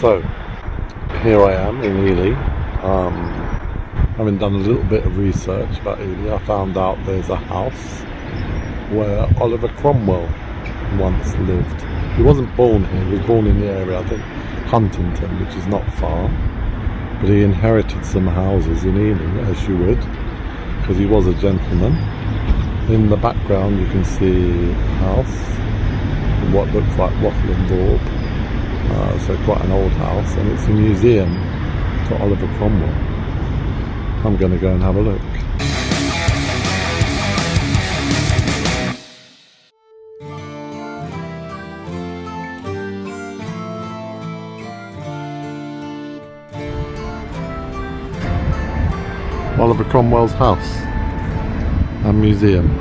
So, here I am in Ely. Having done a little bit of research about Ely, I found out there's a house where Oliver Cromwell once lived. He wasn't born here, he was born in the area, I think Huntington, which is not far. But he inherited some houses in Ely, as you would, because he was a gentleman. In the background you can see a house, what looks like wattle and daub. So quite an old house, and it's a museum for Oliver Cromwell. I'm going to go and have a look. Oliver Cromwell's house and museum.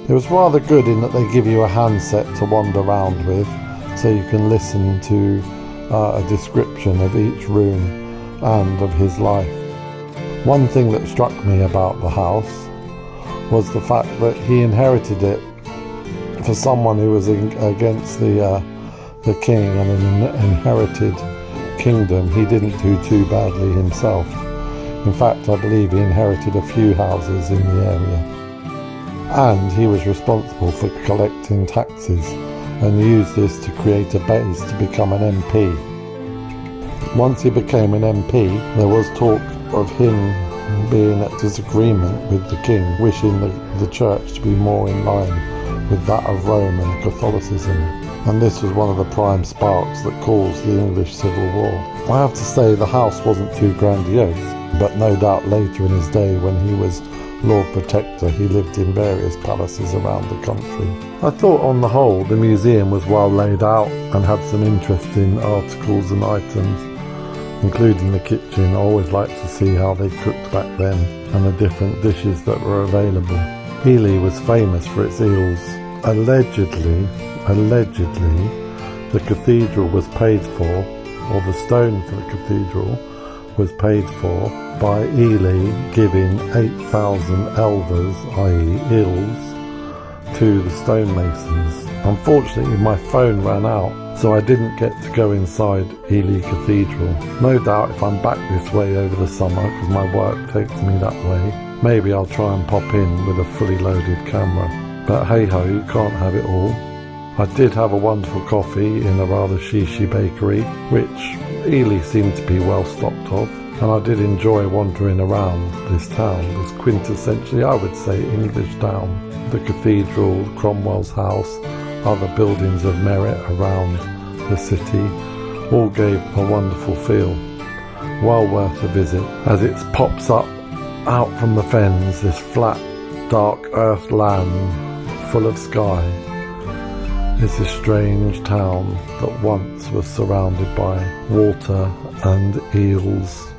It was rather good in that they give you a handset to wander around with, so you can listen to a description of each room and of his life. One thing that struck me about the house was the fact that he inherited it for someone who was against the king and an inherited kingdom. He didn't do too badly himself. In fact, I believe he inherited a few houses in the area. And he was responsible for collecting taxes and used this to create a base to become an MP. Once he became an MP, there was talk of him being at disagreement with the king, wishing the church to be more in line with that of Rome and Catholicism. And this was one of the prime sparks that caused the English Civil War. I have to say the house wasn't too grandiose, but no doubt later in his day when he was Lord Protector, he lived in various palaces around the country. I thought on the whole the museum was well laid out and had some interesting articles and items, including the kitchen. I always liked to see how they cooked back then and the different dishes that were available. Ely was famous for its eels. Allegedly, the cathedral was paid for, or the stone for the cathedral was paid for by Ely giving 8,000 elvers, i.e. eels, to the stonemasons. Unfortunately, my phone ran out, so I didn't get to go inside Ely Cathedral. No doubt if I'm back this way over the summer, because my work takes me that way, maybe I'll try and pop in with a fully loaded camera. But hey ho, you can't have it all. I did have a wonderful coffee in a rather shishy bakery, which Ely seemed to be well stocked of, and I did enjoy wandering around this town, this quintessentially, I would say, English town. The cathedral, Cromwell's house, other buildings of merit around the city, all gave a wonderful feel. Well worth a visit, as it pops up out from the fens, this flat, dark earth land full of sky. It's a strange town that once was surrounded by water and eels.